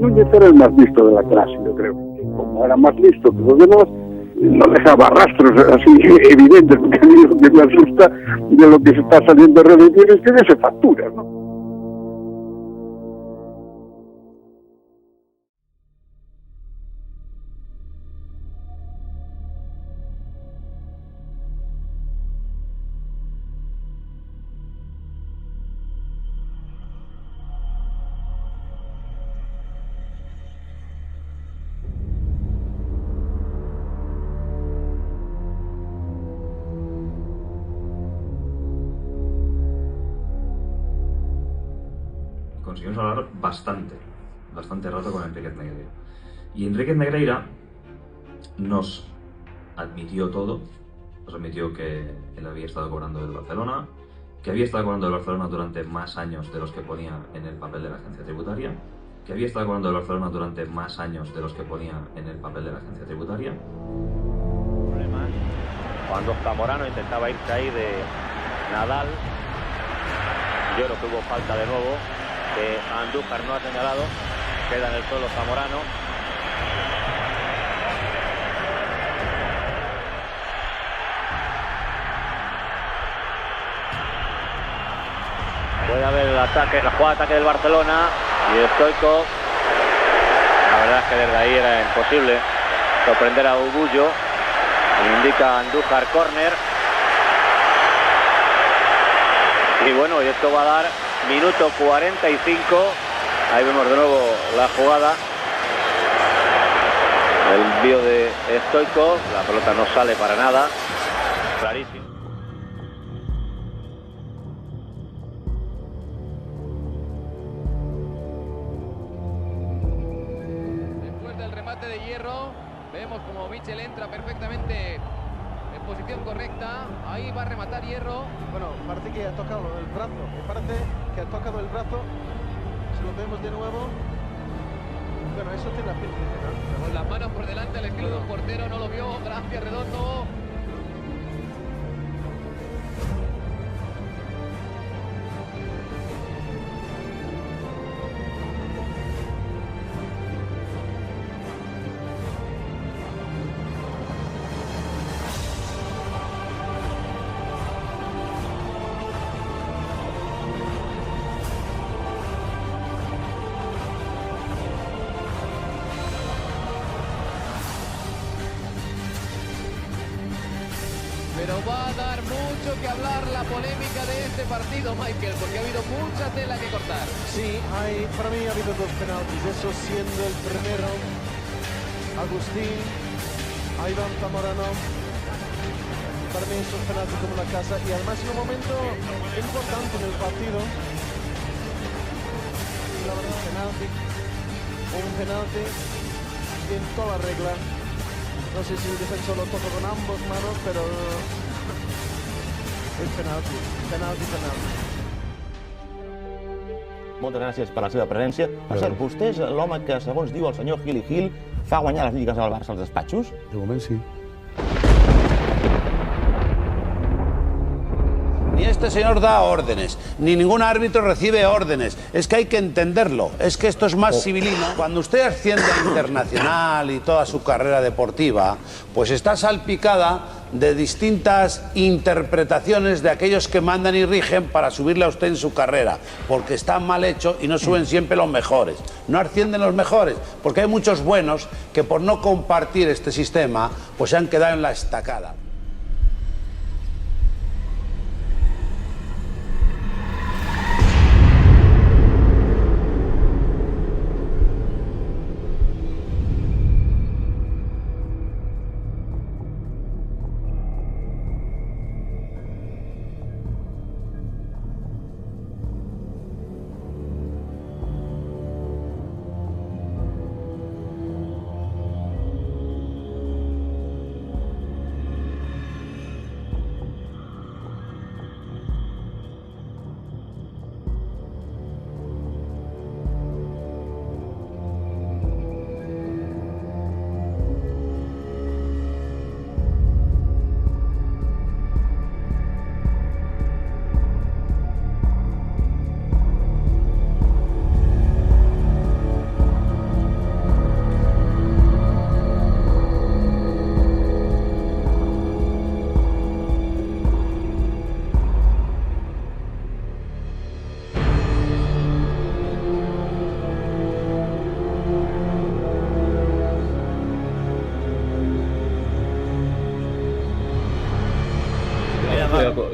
Núñez era el más listo de la clase, yo creo. Como era más listo que los demás, no dejaba rastros así evidentes, porque a mí lo que me asusta de lo que se está saliendo a relucir es que se factura, ¿no? Conseguimos hablar bastante rato con Enríquez Negreira. Y Enríquez Negreira nos admitió todo, nos admitió que él había estado cobrando del Barcelona, que había estado cobrando del Barcelona durante más años de los que ponía en el papel de la agencia tributaria, que había estado cobrando del Barcelona durante más años de los que ponía en el papel de la agencia tributaria. Cuando Zamorano intentaba irse ahí de Nadal, yo creo que hubo falta de nuevo, que Andújar no ha señalado, queda en el suelo Zamorano. Puede haber el ataque, la jugada de ataque del Barcelona y Stoichkov. La verdad es que desde ahí era imposible sorprender a Ubullo. Indica Andújar córner. Y bueno, y esto va a dar minuto 45. Ahí vemos de nuevo la jugada. El envío de Stoichkov. La pelota no sale para nada. Clarísimo. Después del remate de Hierro, vemos como Michel entra perfectamente en posición correcta. Ahí va a rematar Hierro. Bueno, parece que ha tocado el brazo. Me parece que ha tocado el brazo. Si lo vemos de nuevo. Bueno, eso tiene la pinta, ¿no? Con las manos por delante al estilo de un portero, no lo vio. Gracias, Redondo. Pero va a dar mucho que hablar la polémica de este partido, Michael, porque ha habido mucha tela que cortar. Sí, para mí ha habido dos penaltis, eso siendo el primero Agustín, a Iván Zamorano. Para mí esos penaltis como la casa y además en un momento importante en el partido. La verdad, un penalti en toda regla. No sé si el defensor lo toca con ambas manos, pero és penalti. Moltes gràcies per la seva presència. Per cert, vostè és l'home que, segons diu el senyor Gil i Gil, fa guanyar les lligues al Barça als despatxos? De moment sí. Ni este señor da órdenes, ni ningún árbitro recibe órdenes. Es que hay que entenderlo, es que esto es más civilino. Cuando usted asciende a internacional y toda su carrera deportiva, pues está salpicada de distintas interpretaciones de aquellos que mandan y rigen para subirle a usted en su carrera, porque está mal hecho y no suben siempre los mejores. No ascienden los mejores, porque hay muchos buenos que por no compartir este sistema, pues se han quedado en la estacada.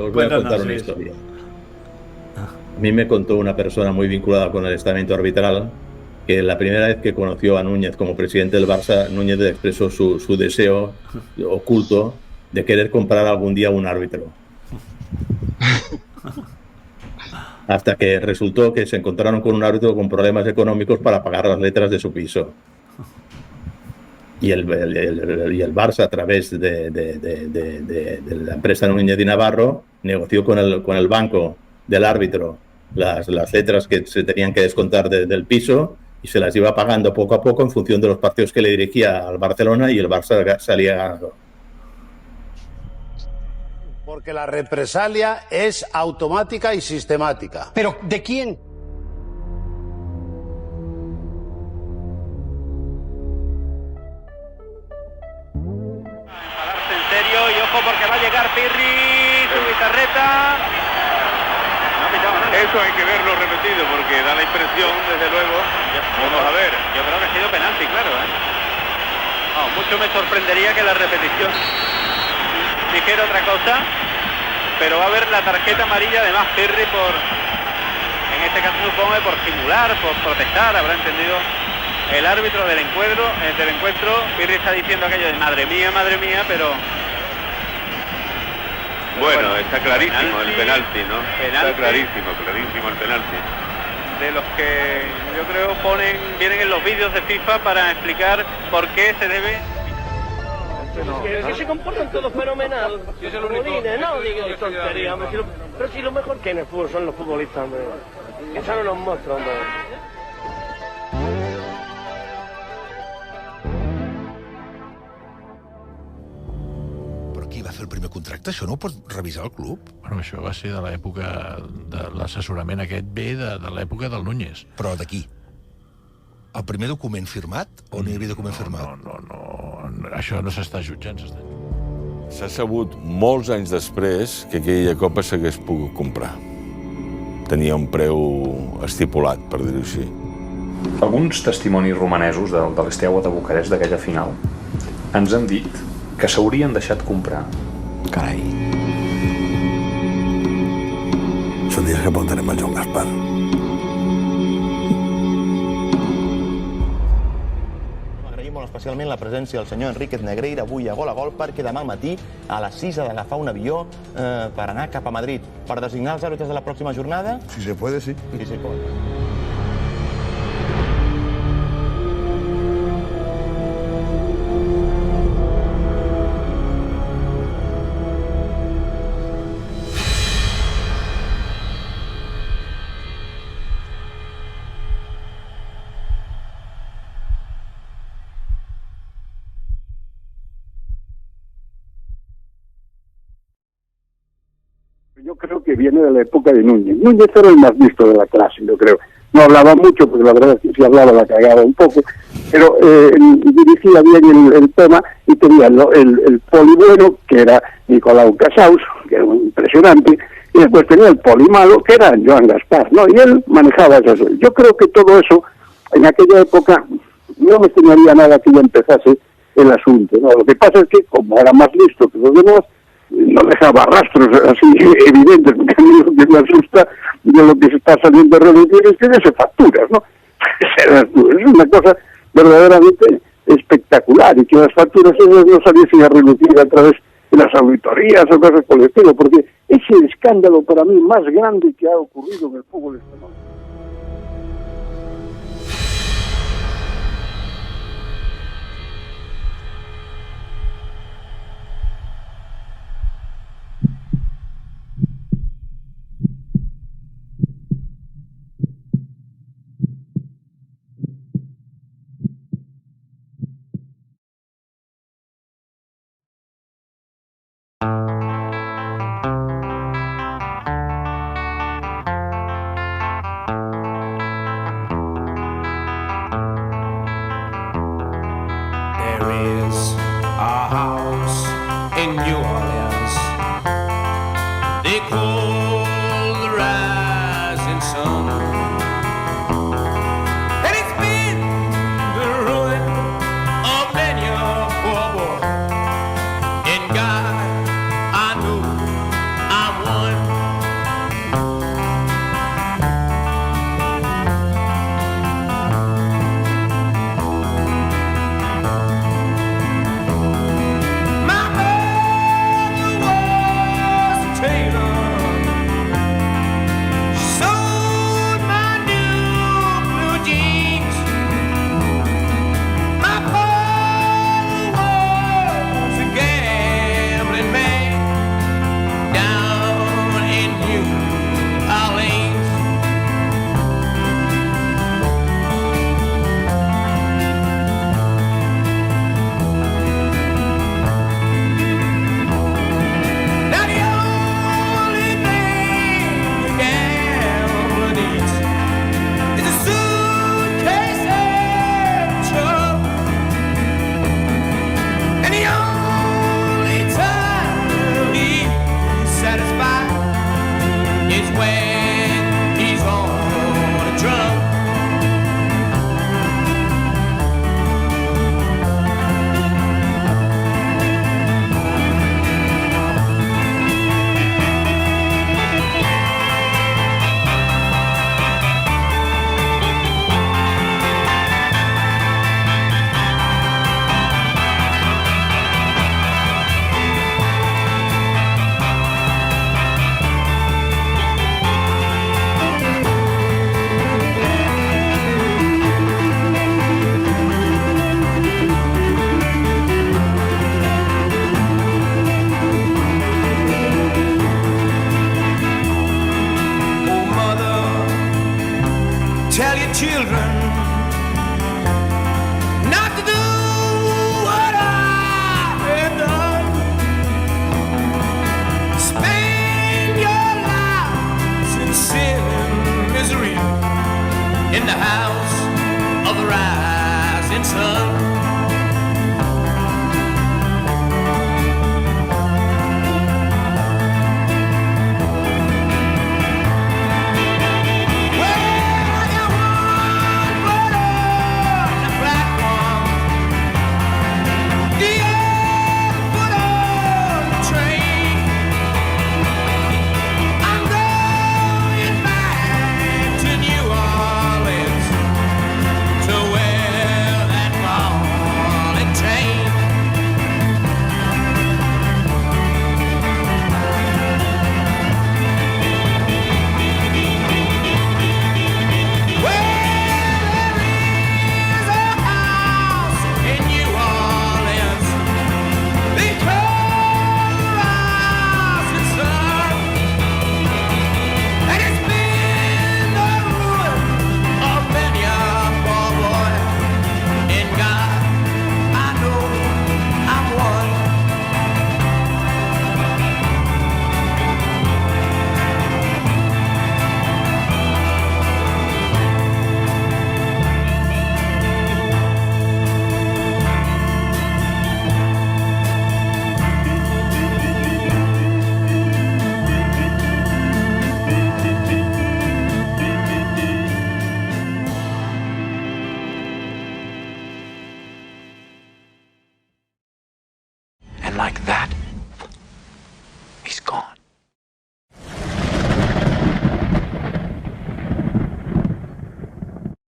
os voy a contar una historia. A mí me contó una persona muy vinculada con el estamento arbitral que la primera vez que conoció a Núñez como presidente del Barça, Núñez le expresó su deseo oculto de querer comprar algún día un árbitro. Hasta que resultó que se encontraron con un árbitro con problemas económicos para pagar las letras de su piso. Y el Barça, a través de la empresa Núñez y Navarro, negoció con el banco del árbitro las letras que se tenían que descontar del piso y se las iba pagando poco a poco en función de los partidos que le dirigía al Barcelona, y el Barça salía ganando. Porque la represalia es automática y sistemática. ¿Pero de quién? Enfadarse en serio y ojo porque va a llegar Pirri, su bizarreta. No ha pitado nada. Eso hay que verlo repetido porque da la impresión, desde luego. Vamos a ver. Yo creo que ha sido penalti, claro. No, mucho me sorprendería que la repetición dijera otra cosa, pero va a haber la tarjeta amarilla de más Pirri por, en este caso supongo por simular, por protestar, habrá entendido el árbitro del encuentro. Pirri está diciendo aquello de madre mía, pero bueno, está clarísimo el penalti, ¿no? Está clarísimo el penalti. De los que yo creo vienen en los vídeos de FIFA para explicar por qué se debe. Que se comportan todos fenomenal. Yo soy el único. No digas tonterías, pero si lo mejor que en el fútbol son los futbolistas, hombre. Que son unos monstruos, hombre. Però qui va fer el primer contracte? Això no ho pot revisar el club? Bueno, això va ser de l'època de l'assessorament aquest ve de l'època del Núñez. Però de qui? El primer document firmat o no hi havia document firmat? No, això no s'està jutjant. S'ha sabut molts anys després que aquella copa s'hagués pogut comprar. Tenia un preu estipulat, per dir-ho així. Alguns testimonis romanesos de l'Esteaua de Bucarest d'aquella final ens han dit que s'haurien deixat comprar. Carai. Són dies que portarem el Joan Gaspar. Especialment la presència del senyor Enríquez Negreira avui a Gol a Gol, perquè demà al matí a les 6 ha d'agafar un avió per anar cap a Madrid per designar els àrbitres de la pròxima jornada. Si se puede, sí. Sí, se puede. Yo creo que viene de la época de Núñez. Núñez era el más visto de la clase, yo creo. No hablaba mucho, porque la verdad es que si hablaba la cagaba un poco, pero dirigía bien el tema y tenía el poli bueno, que era Nicolau Casaus, que era muy impresionante, y después tenía el poli malo, que era Joan Gaspar, ¿no? Y él manejaba eso. Yo creo que todo eso, en aquella época, no me extrañaría nada que ya empezase el asunto, ¿no? Lo que pasa es que, como era más listo que los demás, no dejaba rastros así evidentes, porque a mí lo que me asusta de lo que se está saliendo a relucir es que de facturas, ¿no? Es una cosa verdaderamente espectacular, y que las facturas esas no saliesen a relucir a través de las auditorías o cosas por el estilo, porque es el escándalo para mí más grande que ha ocurrido en el fútbol español. God, I know I'm one rising sun. Like that,